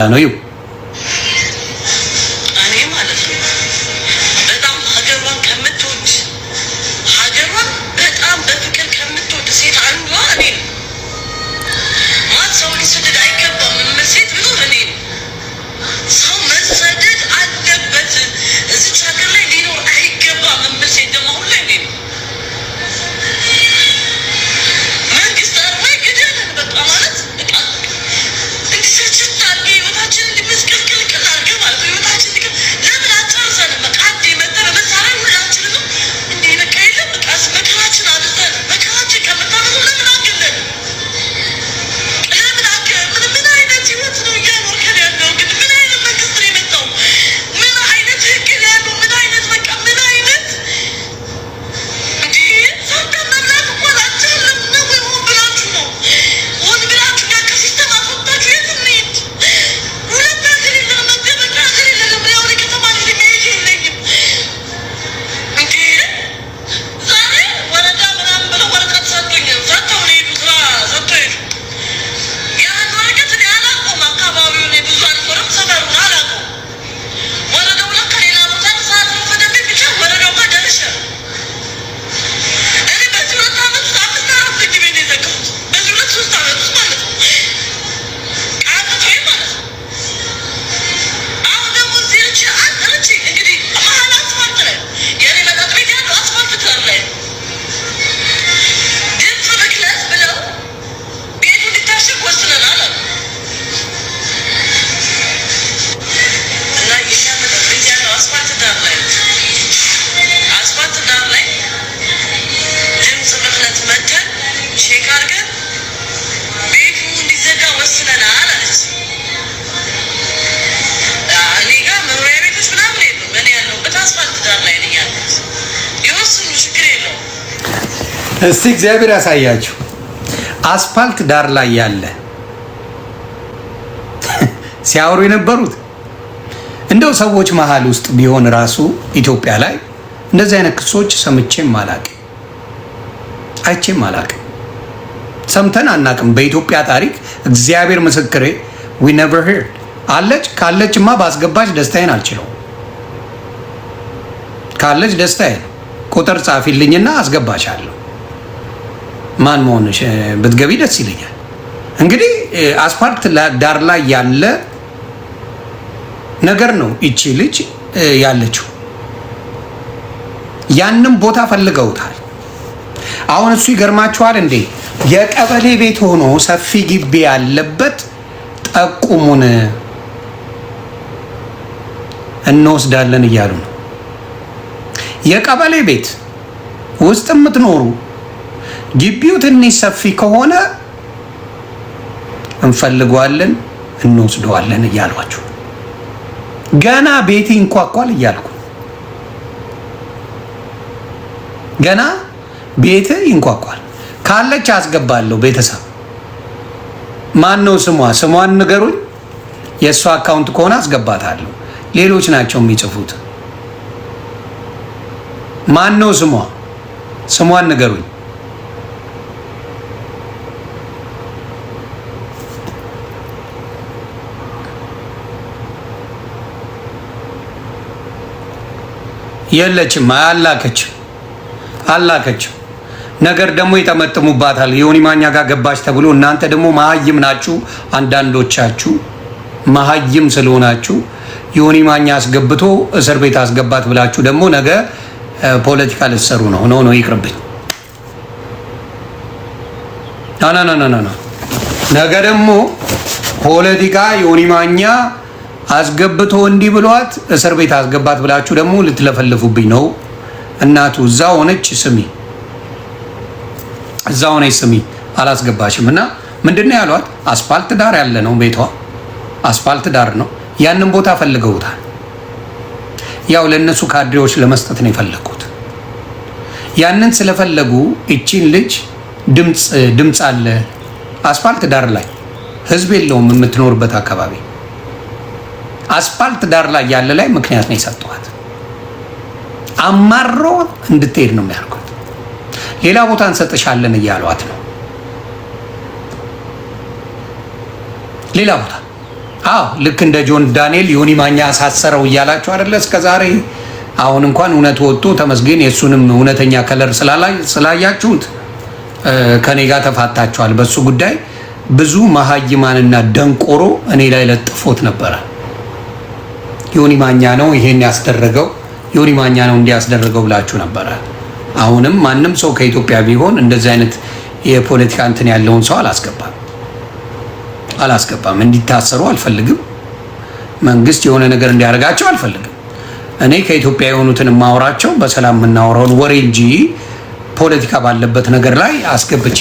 ነው ይው እኔ ማለት ነው በጣም ሀገሯን ከምትወድ ሀገሯን በጣም በፍቅር ከምትወድ ሴት አንዷ እኔ ነው። ማት ሰው ሊሰደድ አይገባም ሴት ብሎ እኔ ነው። ሰው መሰደድ አለበት እዚች ሀገር ላይ ሊኖር አይገባም ሴት ደግሞ አሁን ላይ እኔ ነው። መንግስት አርማ ይገደለን በቃ ማለት በቃ እንዲሰችት አድርጌ ህይወታችን እንዲመስቀልቅልቅል አድርገ ማለት ህይወታችን እንዲቀል ለምን አጨርሰንም በቃ አንዴ መጠረ መሳሪያ ሁላችንም እንዴ በቃ የለም በቃ መከራችን አድርሰን መከራችን ከምታመጡ ለምን አገለን ለምን አገ ምን አይነት ህይወት ነው እያኖርከን ያለው? እንግዲህ ምን አይነት መንግስት ነው የመጣው? ምን አይነት ህግ ነው ያለው? ምን አይነት በቃ ምን አይነት እንዴ ሰርተን መብላት እንኳን አልቻለም ነው ወይ ሆን ብላችሁ ነው ሆን ብላችሁ ያ ከሲስተም አስወጣችሁ የት እንሂድ? ሁለት ሀገር የለም መገበኛ ሀገር የለም ያው ከተማ ላይ መሄድ የለኝም እንዴ ዛሬ ወረዳ ምናምን ብለው ወረቀት ሰጥቶኝ ሰጥተው ነው የሄዱ ስራ ሰጥተው ሄዱ። ያን ወረቀት እኔ አላውቀውም አካባቢውን ብዙ አልዞርም ሰፈሩን አላውቀውም። ወረዳው ለካ ሌላ ቦታ ሰዓት ረፈደብኝ ብቻ ወረዳው ጋር ደርሼ እኔ በዚህ 2 ዓመት ውስጥ 5-4 ፍርድ ቤት ነው የዘጋሁት። በዚህ 2-3 ዓመት ውስጥ ማለት ነው ቃጥቶኝ ማለት ነው። አሁን ደግሞ እዚህ ልጅ አንቺ እንግዲህ መሀል አስፋልት ላይ የኔ መጠጥ ቤት ያለው አስፋልት ዳር ላይ ነው። ድምፅ ብክለት ብለው ቤቱ እንዲታሸግ ወስነናል አሉ እና የኛ መጠጥ ቤት ያለው አስፋልት ዳር ላይ ነው። አስፋልት ዳር ላይ ድምፅ ብክለት መተን ቼክ አድርገን ቤቱ እንዲዘጋ ወስነናል አለች። እኔ ጋር መኖሪያ ቤቶች ምናምን የሉም። እኔ ያለሁበት አስፋልት ዳር ላይ ነኝ ያለሁት። የወስኑ ችግር የለውም። እስቲ እግዚአብሔር ያሳያችሁ። አስፋልት ዳር ላይ ያለ ሲያወሩ የነበሩት እንደው ሰዎች መሀል ውስጥ ቢሆን ራሱ ኢትዮጵያ ላይ እንደዚህ አይነት ክሶች ሰምቼም አላቅም፣ አይቼም አላቅም፣ ሰምተን አናቅም። በኢትዮጵያ ታሪክ እግዚአብሔር ምስክሬ we never heard አለች። ካለችማ ባስገባች ደስታዬን አልችለውም። ካለች ደስታዬን ቁጥር ጻፊልኝና አስገባሻለሁ። ማን መሆንሽ ብትገቢ ደስ ይለኛል። እንግዲህ አስፋልት ዳር ላይ ያለ ነገር ነው ይቺ ልጅ ያለችው። ያንም ቦታ ፈልገውታል። አሁን እሱ ይገርማችኋል እንዴ የቀበሌ ቤት ሆኖ ሰፊ ግቢ ያለበት ጠቁሙን እንወስዳለን እያሉ ነው። የቀበሌ ቤት ውስጥ የምትኖሩ ግቢው ትንሽ ሰፊ ከሆነ እንፈልገዋለን እንወስደዋለን እያሏችሁ ገና ቤት ይንኳኳል እያልኩ ገና ቤት ይንኳኳል። ካለች አስገባለሁ። ቤተሰብ ማን ነው ስሟ? ስሟን ንገሩኝ። የእሷ አካውንት ከሆነ አስገባታለሁ። ሌሎች ናቸው የሚጽፉት። ማን ነው ስሟ? ስሟን ንገሩኝ። የለችም። አላከችም። ነገር ደግሞ ይጠመጥሙባታል። ዮኒ ማኛ ጋር ገባች ተብሎ እናንተ ደግሞ መሀይም ናችሁ። አንዳንዶቻችሁ መሀይም ስለሆናችሁ ዮኒ ማኛ አስገብቶ እስር ቤት አስገባት ብላችሁ ደግሞ ነገ ፖለቲካ ልትሰሩ ነው። ነው ይቅርብኝ። ና ነገ ደግሞ ፖለቲካ ዮኒ ማኛ አስገብቶ እንዲህ ብሏት እስር ቤት አስገባት ብላችሁ ደግሞ ልትለፈልፉብኝ ነው። እናቱ እዛ ሆነች ስሚ አላስገባሽም። እና ምንድነው ያሏት? አስፋልት ዳር ያለ ነው ቤቷ፣ አስፋልት ዳር ነው። ያንን ቦታ ፈልገውታል። ያው ለነሱ ካድሬዎች ለመስጠት ነው የፈለጉት። ያንን ስለፈለጉ እቺን ልጅ ድምፅ አለ አስፋልት ዳር ላይ ህዝብ የለውም የምትኖርበት አካባቢ አስፋልት ዳር ላይ ያለ ላይ ምክንያት ነው የሰጠዋት። አማሮ እንድትሄድ ነው የሚያርጉት። ሌላ ቦታ እንሰጥሻለን እያሏት ነው። ሌላ ቦታ አዎ ልክ እንደ ጆን ዳንኤል ዮኒ ማኛ አሳሰረው እያላችሁ አይደለ እስከዛሬ። አሁን እንኳን እውነት ወጥቶ ተመስገን የእሱንም እውነተኛ ከለር ስላያችሁት ከኔ ጋር ተፋታችኋል። በሱ ጉዳይ ብዙ መሀይማንና ደንቆሮ እኔ ላይ ለጥፎት ነበረ። ዮኒ ማኛ ነው ይሄን ያስደረገው፣ ዮኒ ማኛ ነው እንዲያስደረገው ብላችሁ ነበረ። አሁንም ማንም ሰው ከኢትዮጵያ ቢሆን እንደዚህ አይነት የፖለቲካ እንትን ያለውን ሰው አላስገባም። እንዲታሰሩ አልፈልግም። መንግስት የሆነ ነገር እንዲያደርጋቸው አልፈልግም። እኔ ከኢትዮጵያ የሆኑትን ማወራቸው በሰላም የምናወራውን ወሬ እንጂ ፖለቲካ ባለበት ነገር ላይ አስገብቼ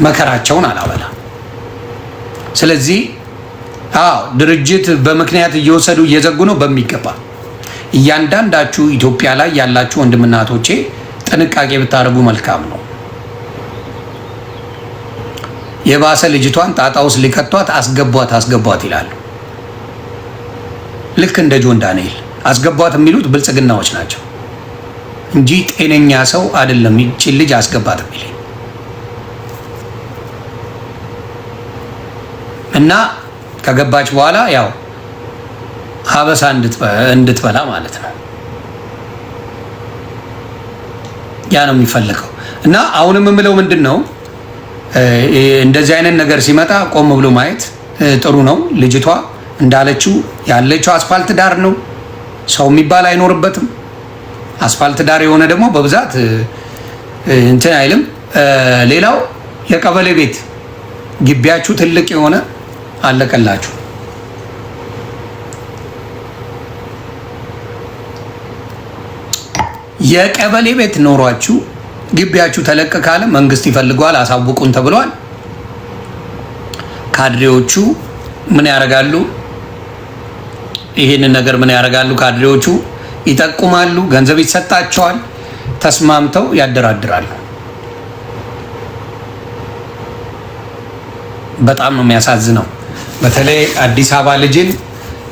መከራቸውን አላበላም። ስለዚህ ድርጅት በምክንያት እየወሰዱ እየዘጉ ነው። በሚገባ እያንዳንዳችሁ ኢትዮጵያ ላይ ያላችሁ ወንድምና እህቶቼ ጥንቃቄ ብታደርጉ መልካም ነው። የባሰ ልጅቷን ጣጣ ውስጥ ሊከቷት አስገቧት ይላሉ። ልክ እንደ ጆን ዳንኤል አስገቧት የሚሉት ብልጽግናዎች ናቸው እንጂ ጤነኛ ሰው አይደለም። ይቺን ልጅ አስገባት የሚለኝ እና ከገባች በኋላ ያው ሀበሳ እንድትበላ ማለት ነው። ያ ነው የሚፈልገው። እና አሁንም የምለው ምንድን ነው እንደዚህ አይነት ነገር ሲመጣ ቆም ብሎ ማየት ጥሩ ነው። ልጅቷ እንዳለችው ያለችው አስፋልት ዳር ነው። ሰው የሚባል አይኖርበትም። አስፋልት ዳር የሆነ ደግሞ በብዛት እንትን አይልም። ሌላው የቀበሌ ቤት ግቢያችሁ ትልቅ የሆነ አለቀላችሁ። የቀበሌ ቤት ኖሯችሁ ግቢያችሁ ተለቅ ካለ መንግስት ይፈልገዋል፣ አሳውቁን ተብሏል። ካድሬዎቹ ምን ያደርጋሉ? ይህንን ነገር ምን ያደርጋሉ? ካድሬዎቹ ይጠቁማሉ፣ ገንዘብ ይሰጣቸዋል፣ ተስማምተው ያደራድራሉ። በጣም ነው የሚያሳዝነው። በተለይ አዲስ አበባ ልጅን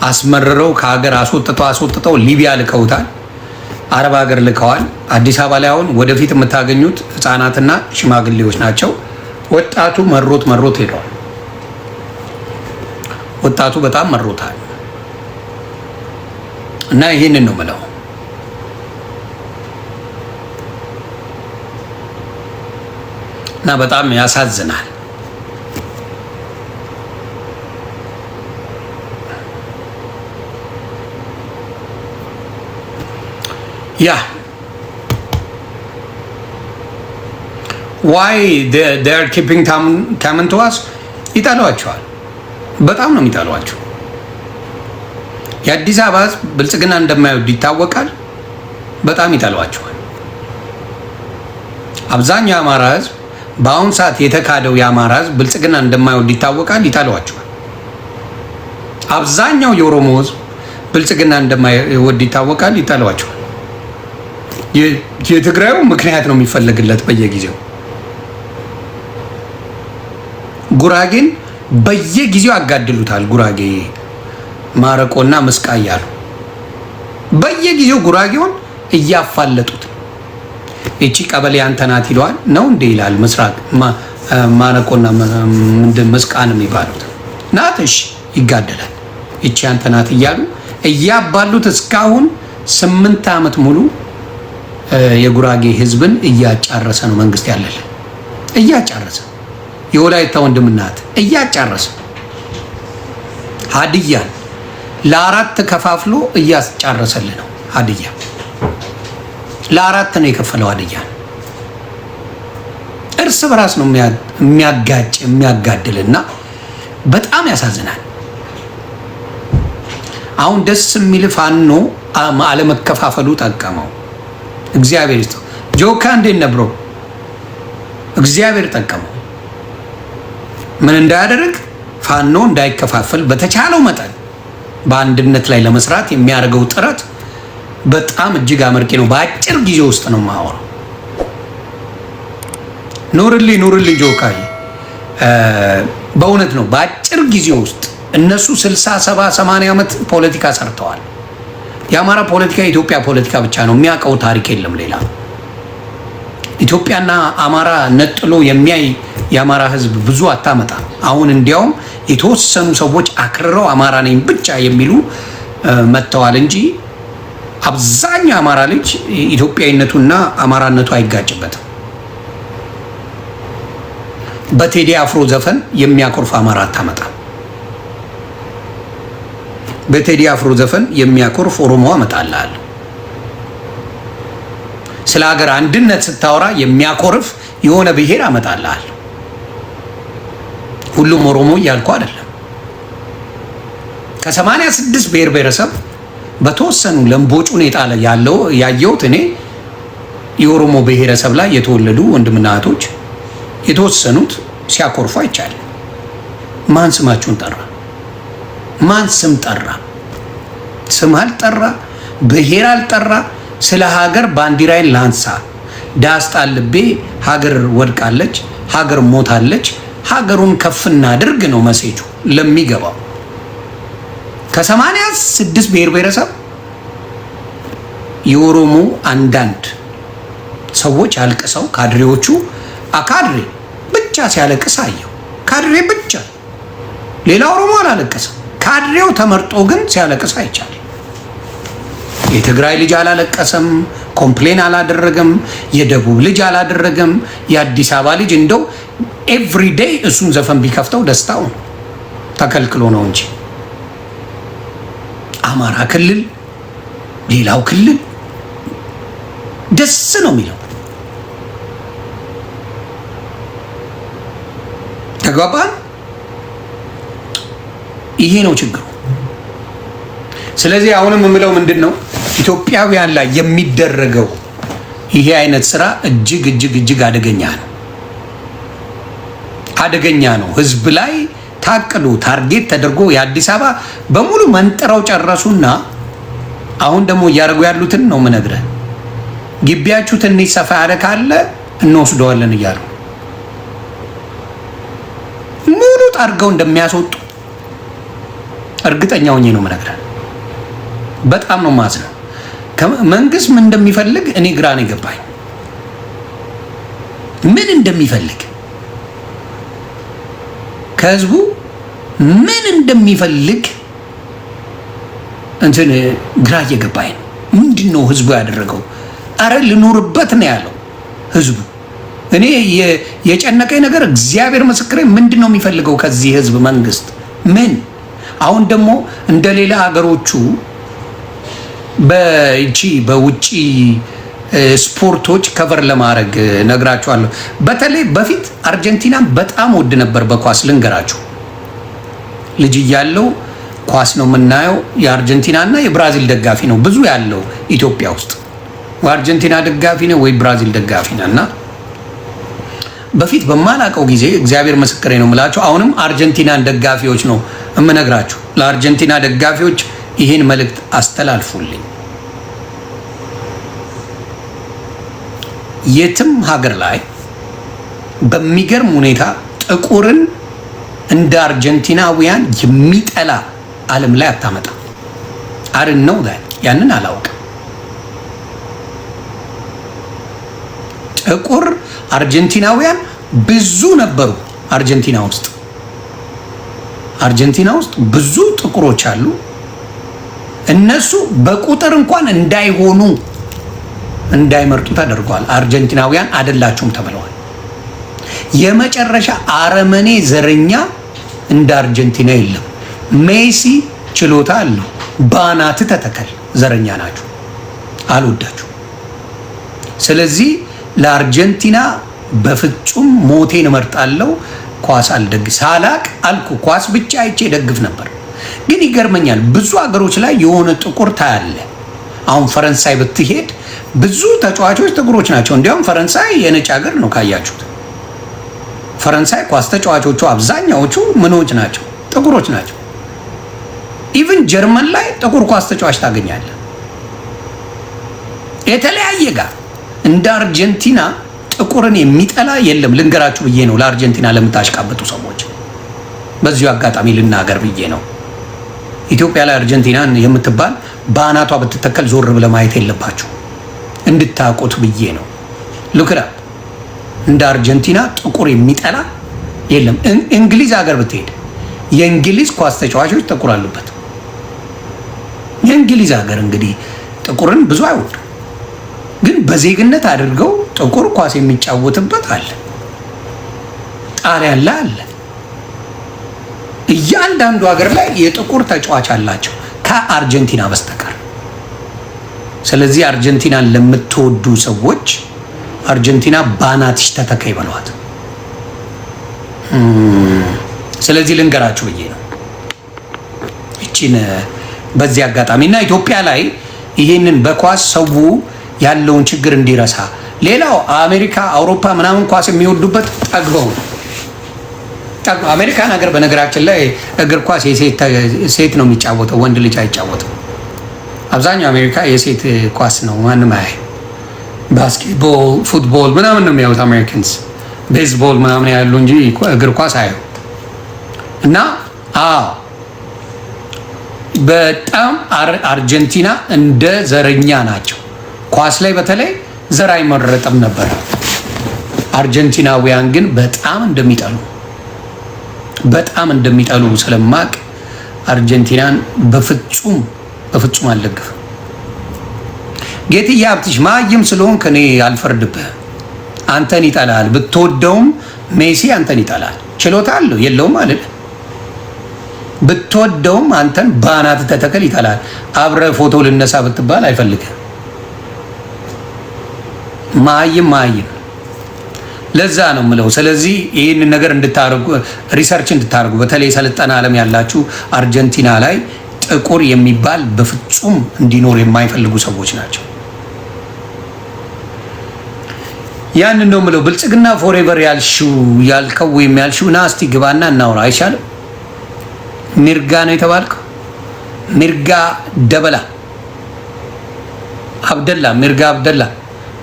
አስመርረው ከሀገር አስወጥተው ሊቢያ ልከውታል፣ አረብ ሀገር ልከዋል። አዲስ አበባ ላይ አሁን ወደፊት የምታገኙት ህፃናትና ሽማግሌዎች ናቸው። ወጣቱ መሮት ሄደዋል። ወጣቱ በጣም መሮታል። እና ይህንን ነው የምለው። እና በጣም ያሳዝናል። ያ ዋይ they are keeping coming to us ይጠሏቸዋል። በጣም ነው የሚጠሏቸው። የአዲስ አበባ ህዝብ ብልጽግና እንደማይወድ ይታወቃል። በጣም ይጠሏቸዋል። አብዛኛው የአማራ ህዝብ በአሁን ሰዓት የተካደው የአማራ ህዝብ ብልጽግና እንደማይወድ ይታወቃል። ይጠሏቸዋል። አብዛኛው የኦሮሞ ህዝብ ብልጽግና እንደማይወድ ይታወቃል። ይጠሏቸዋል። የትግራዩ ምክንያት ነው የሚፈለግለት በየጊዜው። ጉራጌን በየጊዜው ያጋድሉታል። ጉራጌ ማረቆና መስቃ እያሉ በየጊዜው ጉራጌውን እያፋለጡት። እቺ ቀበሌ አንተ ናት ይለዋል ነው እንዴ ይላል። ምስራቅ ማረቆና ምንድን መስቃን የሚባሉት ናት። እሺ ይጋደላል። እቺ አንተ ናት እያሉ እያባሉት እስካሁን 8 ዓመት ሙሉ የጉራጌ ህዝብን እያጫረሰ ነው መንግስት ያለልን። እያጫረሰ የወላይታ ወንድምናት እያጫረሰ ሀዲያን ለአራት ከፋፍሎ እያስጫረሰልን ነው። ሀዲያ ለአራት ነው የከፈለው። ሀዲያን እርስ በራስ ነው የሚያጋድልና በጣም ያሳዝናል። አሁን ደስ የሚል ፋኖ አለመከፋፈሉ ጠቀመው። እግዚአብሔር ይስጥ። ጆካ እንዴት ነብሮ? እግዚአብሔር ጠቀመው። ምን እንዳያደርግ ፋኖ እንዳይከፋፈል በተቻለው መጠን በአንድነት ላይ ለመስራት የሚያደርገው ጥረት በጣም እጅግ አመርቂ ነው። በአጭር ጊዜ ውስጥ ነው የማወራው። ኑርልኝ ጆካይ፣ በእውነት ነው። በአጭር ጊዜ ውስጥ እነሱ 60 70 80 ዓመት ፖለቲካ ሰርተዋል። የአማራ ፖለቲካ የኢትዮጵያ ፖለቲካ ብቻ ነው የሚያውቀው፣ ታሪክ የለም ሌላ። ኢትዮጵያና አማራ ነጥሎ የሚያይ የአማራ ህዝብ ብዙ አታመጣ። አሁን እንዲያውም የተወሰኑ ሰዎች አክርረው አማራ ነኝ ብቻ የሚሉ መጥተዋል እንጂ አብዛኛው አማራ ልጅ ኢትዮጵያዊነቱና አማራነቱ አይጋጭበትም። በቴዲ አፍሮ ዘፈን የሚያኮርፍ አማራ አታመጣም። በቴዲ አፍሮ ዘፈን የሚያኮርፍ ኦሮሞ አመጣልሃለሁ። ስለ ሀገር አንድነት ስታወራ የሚያኮርፍ የሆነ ብሔር አመጣልሃለሁ። ሁሉም ኦሮሞ እያልኩ አይደለም። ከ86 ብሔር ብሔረሰብ በተወሰኑ ለምቦጩን የጣለ ያለው ያየሁት እኔ የኦሮሞ ብሔረሰብ ላይ የተወለዱ ወንድምና እህቶች የተወሰኑት ሲያኮርፉ አይቻልም። ማን ስማችሁን ጠራ? ማን ስም ጠራ? ስም አልጠራ፣ ብሔር አልጠራ። ስለ ሀገር ባንዲራይን ላንሳ፣ ዳስ ጣልቤ ሀገር ወድቃለች፣ ሀገር ሞታለች፣ ሀገሩን ከፍ እናድርግ ነው መሴጁ ለሚገባው። ከ86 ብሔር ብሔረሰብ የኦሮሞ አንዳንድ ሰዎች አልቅሰው ካድሬዎቹ ካድሬ ብቻ ሲያለቅስ አየው። ካድሬ ብቻ፣ ሌላ ኦሮሞ አላለቀሰም። ካድሬው ተመርጦ ግን ሲያለቅስ አይቻል። የትግራይ ልጅ አላለቀሰም፣ ኮምፕሌን አላደረገም። የደቡብ ልጅ አላደረገም። የአዲስ አበባ ልጅ እንደው ኤቭሪዴይ እሱን ዘፈን ቢከፍተው ደስታው ነው፣ ተከልክሎ ነው እንጂ አማራ ክልል ሌላው ክልል ደስ ነው የሚለው። ተግባባን? ይሄ ነው ችግሩ። ስለዚህ አሁንም የምለው ምንድን ነው ኢትዮጵያውያን ላይ የሚደረገው ይሄ አይነት ስራ እጅግ እጅግ እጅግ አደገኛ ነው። አደገኛ ነው። ህዝብ ላይ ታቅዶ ታርጌት ተደርጎ የአዲስ አበባ በሙሉ መንጥረው ጨረሱና አሁን ደግሞ እያደረጉ ያሉትን ነው የምነግርህ። ግቢያችሁ ትንሽ ሰፋ ያለ ካለ እንወስደዋለን እያሉ ሙሉ አድርገው እንደሚያስወጡ እርግጠኛ ሆኜ ነው የምነግርህ። በጣም ነው የማዝነው። መንግስት ምን እንደሚፈልግ እኔ ግራ ነው የገባኝ። ምን እንደሚፈልግ ከህዝቡ ምን እንደሚፈልግ እንትን ግራ እየገባኝ ነው። ምንድን ነው ህዝቡ ያደረገው? አረ ልኖርበት ነው ያለው ህዝቡ። እኔ የጨነቀኝ ነገር እግዚአብሔር ምስክሬ፣ ምንድን ነው የሚፈልገው ከዚህ ህዝብ መንግስት? ምን አሁን ደግሞ እንደሌላ ሀገሮቹ በውጪ ስፖርቶች ከቨር ለማድረግ ነግራችኋለሁ። በተለይ በፊት አርጀንቲና በጣም ወድ ነበር በኳስ ልንገራችሁ። ልጅ እያለው ኳስ ነው የምናየው። የአርጀንቲና እና የብራዚል ደጋፊ ነው ብዙ ያለው ኢትዮጵያ ውስጥ። ወይ አርጀንቲና ደጋፊ ነው ወይ ብራዚል ደጋፊ ነው። እና በፊት በማላቀው ጊዜ እግዚአብሔር ምስክሬ ነው የምላችሁ፣ አሁንም አርጀንቲናን ደጋፊዎች ነው የምነግራችሁ። ለአርጀንቲና ደጋፊዎች ይህን መልእክት አስተላልፉልኝ። የትም ሀገር ላይ በሚገርም ሁኔታ ጥቁርን እንደ አርጀንቲናውያን የሚጠላ ዓለም ላይ አታመጣ። አርን ነው ያንን አላውቅም። ጥቁር አርጀንቲናውያን ብዙ ነበሩ። አርጀንቲና ውስጥ ብዙ ጥቁሮች አሉ። እነሱ በቁጥር እንኳን እንዳይመርጡ ተደርጓል። አርጀንቲናውያን አይደላችሁም ተብለዋል። የመጨረሻ አረመኔ ዘረኛ እንደ አርጀንቲና የለም። ሜሲ ችሎታ አለው፣ ባናት ተተከል። ዘረኛ ናችሁ፣ አልወዳችሁ። ስለዚህ ለአርጀንቲና በፍጹም ሞቴን እመርጣለሁ። ኳስ አልደግፍ ሳላቅ አልኩ። ኳስ ብቻ አይቼ ደግፍ ነበር። ግን ይገርመኛል፣ ብዙ ሀገሮች ላይ የሆነ ጥቁር ታያለ። አሁን ፈረንሳይ ብትሄድ ብዙ ተጫዋቾች ጥቁሮች ናቸው። እንዲያውም ፈረንሳይ የነጭ ሀገር ነው ካያችሁት። ፈረንሳይ ኳስ ተጫዋቾቹ አብዛኛዎቹ ምኖች ናቸው? ጥቁሮች ናቸው። ኢቭን ጀርመን ላይ ጥቁር ኳስ ተጫዋች ታገኛለህ። የተለያየ ጋር እንደ አርጀንቲና ጥቁርን የሚጠላ የለም። ልንገራችሁ ብዬ ነው፣ ለአርጀንቲና ለምታሽቃበጡ ሰዎች በዚሁ አጋጣሚ ልናገር ብዬ ነው። ኢትዮጵያ ላይ አርጀንቲናን የምትባል በአናቷ ብትተከል ዞር ብለ ማየት የለባችሁ፣ እንድታውቁት ብዬ ነው። ልክራ እንደ አርጀንቲና ጥቁር የሚጠላ የለም። እንግሊዝ ሀገር ብትሄድ፣ የእንግሊዝ ኳስ ተጫዋቾች ጥቁር አሉበት። የእንግሊዝ ሀገር እንግዲህ ጥቁርን ብዙ አይወዱም፣ ግን በዜግነት አድርገው ጥቁር ኳስ የሚጫወትበት አለ። ጣሊያን ላይ አለ። እያንዳንዱ ሀገር ላይ የጥቁር ተጫዋች አላቸው ከአርጀንቲና በስተቀር። ስለዚህ አርጀንቲናን ለምትወዱ ሰዎች አርጀንቲና ባናትሽ ተተካይ በሏት። ስለዚህ ልንገራችሁ ብዬ ነው እቺን በዚህ አጋጣሚ እና ኢትዮጵያ ላይ ይሄንን በኳስ ሰው ያለውን ችግር እንዲረሳ። ሌላው አሜሪካ፣ አውሮፓ ምናምን ኳስ የሚወዱበት ጠግበው ነው። አሜሪካን ሀገር በነገራችን ላይ እግር ኳስ ሴት ነው የሚጫወተው፣ ወንድ ልጅ አይጫወተው። አብዛኛው አሜሪካ የሴት ኳስ ነው፣ ማንም አይ ባስኬትቦል፣ ፉትቦል ምናምን ነው የሚያዩት አሜሪካንስ፣ ቤዝቦል ምናምን ያሉ እንጂ እግር ኳስ አየው እና በጣም አርጀንቲና እንደ ዘረኛ ናቸው። ኳስ ላይ በተለይ ዘር አይመረጥም ነበር። አርጀንቲናውያን ግን በጣም እንደሚጠሉ ስለማቅ አርጀንቲናን በፍጹም አልደግፍም። ጌትዬ ሀብትሽ ማይም ስለሆንክ እኔ አልፈርድብህ። አንተን ይጠላል፣ ብትወደውም ሜሲ አንተን ይጠላል። ችሎታ አለው የለውም አለ። ብትወደውም አንተን ባናት ተተከል ይጠላል። አብረ ፎቶ ልነሳ ብትባል አይፈልግም። ማይም ለዛ ነው የምለው። ስለዚህ ይህንን ነገር እንድታርጉ ሪሰርች እንድታርጉ፣ በተለይ የሰለጠነ ዓለም ያላችሁ አርጀንቲና ላይ ጥቁር የሚባል በፍጹም እንዲኖር የማይፈልጉ ሰዎች ናቸው። ያንን ነው የምለው። ብልጽግና ፎሬቨር ያልከው ወይም ያልሽው ና እስቲ ግባና እናውራ አይሻልም? ሚርጋ ነው የተባልከው፣ ሚርጋ ደበላ አብደላ፣ ሚርጋ አብደላ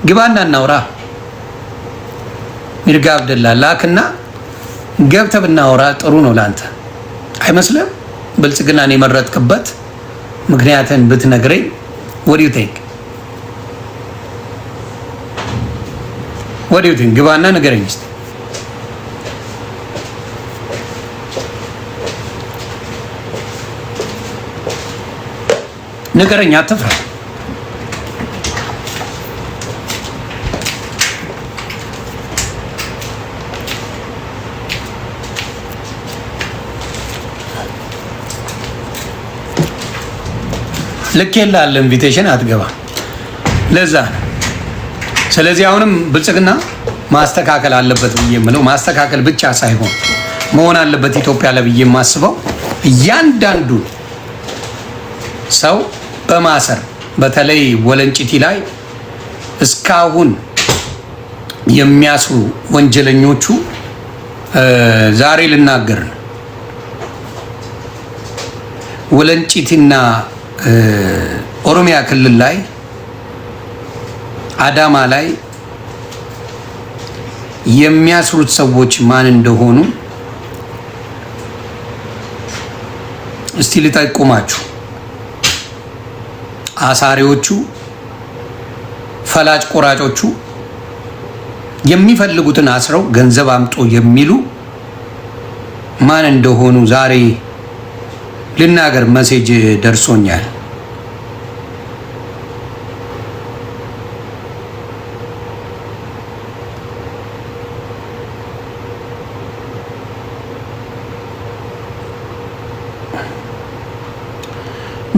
ግባና እናውራ። ሚርጋ አብደላ ላክና ገብተህ ብናወራ ጥሩ ነው ለአንተ አይመስልም? ብልጽግናን የመረጥክበት ምክንያትን ብትነግረኝ። what do you think? ግባና ንገረኝ እስኪ። ንገረኝ፣ አትፍራ። ልክ የላለ ኢንቪቴሽን አትገባ። ለዛ ነው። ስለዚህ አሁንም ብልጽግና ማስተካከል አለበት ብዬ የምለው ማስተካከል ብቻ ሳይሆን መሆን አለበት ኢትዮጵያ ላይ ብዬ የማስበው እያንዳንዱ ሰው በማሰር በተለይ ወለንጭቲ ላይ እስካሁን የሚያስሩ ወንጀለኞቹ ዛሬ ልናገር ነው። ወለንጭቲና ኦሮሚያ ክልል ላይ አዳማ ላይ የሚያስሩት ሰዎች ማን እንደሆኑ እስቲ ልጠቁማችሁ። አሳሪዎቹ፣ ፈላጭ ቆራጮቹ የሚፈልጉትን አስረው ገንዘብ አምጦ የሚሉ ማን እንደሆኑ ዛሬ ልናገር። መሴጅ ደርሶኛል።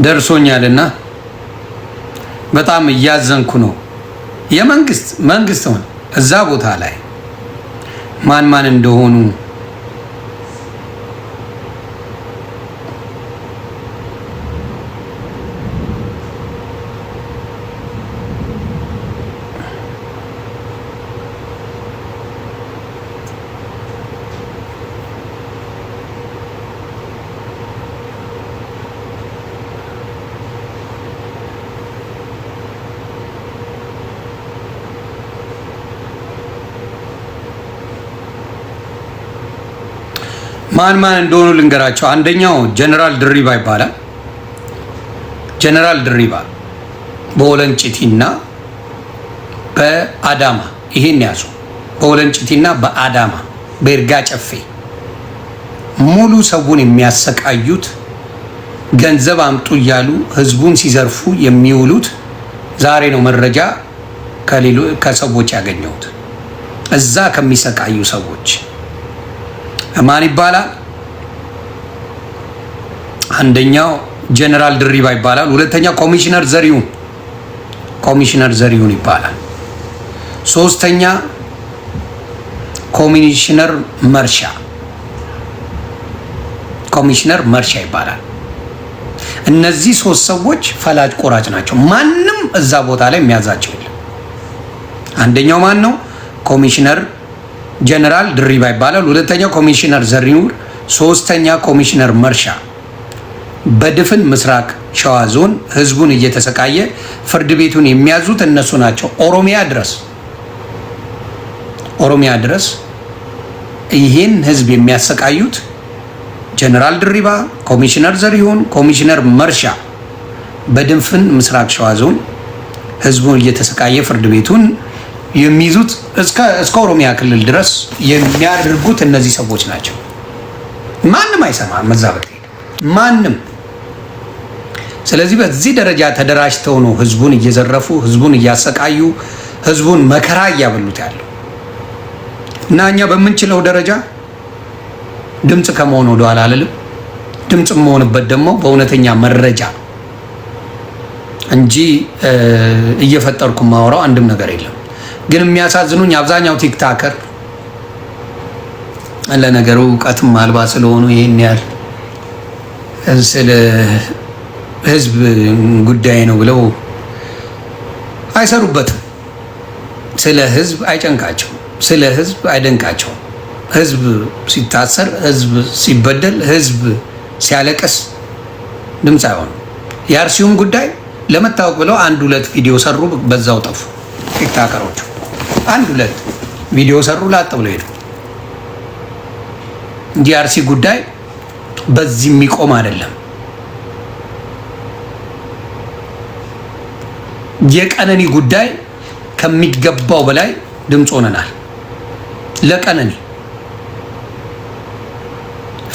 ደርሶኛልና በጣም እያዘንኩ ነው። መንግስት ሆነ እዛ ቦታ ላይ ማን እንደሆኑ ማን እንደሆኑ ልንገራቸው። አንደኛው ጀነራል ድሪባ ይባላል። ጀነራል ድሪባ በወለንጭቲና በአዳማ ይሄን ያዙ። በወለንጭቲና በአዳማ በይርጋ ጨፌ ሙሉ ሰውን የሚያሰቃዩት ገንዘብ አምጡ እያሉ ህዝቡን ሲዘርፉ የሚውሉት ዛሬ ነው መረጃ ከሰዎች ያገኘሁት። እዛ ከሚሰቃዩ ሰዎች ማን ይባላል? አንደኛው ጀነራል ድሪባ ይባላል። ሁለተኛው ኮሚሽነር ዘሪሁን ይባላል። ሶስተኛ ኮሚሽነር መርሻ ይባላል። እነዚህ ሶስት ሰዎች ፈላጭ ቆራጭ ናቸው። ማንም እዛ ቦታ ላይ የሚያዛቸው የለም። አንደኛው ማን ነው? ኮሚሽነር ጀነራል ድሪባ ይባላል። ሁለተኛው ኮሚሽነር ዘሪሁን፣ ሶስተኛ ኮሚሽነር መርሻ። በድፍን ምስራቅ ሸዋ ዞን ህዝቡን እየተሰቃየ ፍርድ ቤቱን የሚያዙት እነሱ ናቸው። ኦሮሚያ ድረስ ይህን ህዝብ የሚያሰቃዩት ጀነራል ድሪባ፣ ኮሚሽነር ዘሪሁን፣ ኮሚሽነር መርሻ በድፍን ምስራቅ ሸዋ ዞን ህዝቡን እየተሰቃየ ፍርድ ቤቱን የሚይዙት እስከ ኦሮሚያ ክልል ድረስ የሚያደርጉት እነዚህ ሰዎች ናቸው። ማንም አይሰማም እዛ ማንም። ስለዚህ በዚህ ደረጃ ተደራጅተው ነው ህዝቡን እየዘረፉ፣ ህዝቡን እያሰቃዩ፣ ህዝቡን መከራ እያበሉት ያለው እና እኛ በምንችለው ደረጃ ድምፅ ከመሆን ወደኋላ አልልም። ድምፅ የምሆንበት ደግሞ በእውነተኛ መረጃ እንጂ እየፈጠርኩ ማወራው አንድም ነገር የለም። ግን የሚያሳዝኑኝ አብዛኛው ቲክታከር ለነገሩ እውቀትም አልባ ስለሆኑ ይሄን ያህል ስለ ህዝብ ጉዳይ ነው ብለው አይሰሩበትም። ስለ ህዝብ አይጨንቃቸው፣ ስለ ህዝብ አይደንቃቸው። ህዝብ ሲታሰር፣ ህዝብ ሲበደል፣ ህዝብ ሲያለቅስ ድምፅ አይሆንም። የአርሲውም ጉዳይ ለመታወቅ ብለው 1-2 ቪዲዮ ሰሩ፣ በዛው ጠፉ። ቲክታከሮቹ 1-2 ቪዲዮ ሰሩ፣ ላጥ ብለው ሄዱ እንጂ የአርሲ ጉዳይ በዚህ የሚቆም አይደለም። የቀነኒ ጉዳይ ከሚገባው በላይ ድምፅ ሆነናል። ለቀነኒ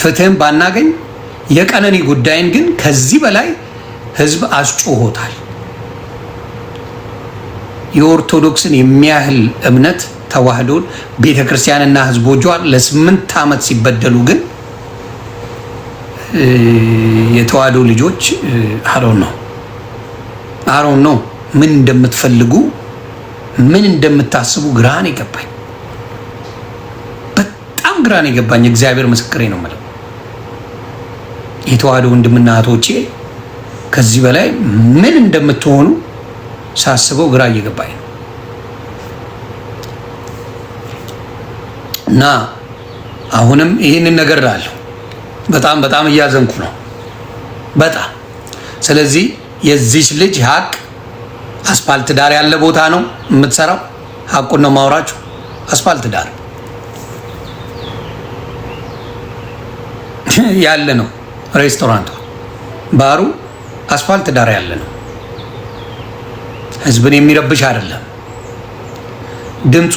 ፍትህም ባናገኝ የቀነኒ ጉዳይን ግን ከዚህ በላይ ህዝብ አስጮሆታል። የኦርቶዶክስን የሚያህል እምነት ተዋህዶን ቤተክርስቲያንና ህዝቦቿ ለ8 ዓመት ሲበደሉ ግን የተዋህዶ ልጆች አሮን ነው ምን እንደምትፈልጉ ምን እንደምታስቡ ግራን ይገባኝ፣ በጣም ግራን ይገባኝ። እግዚአብሔር ምስክሬ ነው ማለት የተዋህዶ ወንድምና እህቶቼ ከዚህ በላይ ምን እንደምትሆኑ ሳስበው ግራ እየገባኝ ነው እና አሁንም ይህንን ነገር እላለሁ። በጣም እያዘንኩ ነው በጣም። ስለዚህ የዚች ልጅ ሀቅ አስፓልት ዳር ያለ ቦታ ነው የምትሰራው። ሀቁን ነው ማውራችሁ። አስፓልት ዳር ያለ ነው ሬስቶራንቷ፣ ባሩ አስፓልት ዳር ያለ ነው። ህዝብን የሚረብሽ አይደለም። ድምፁ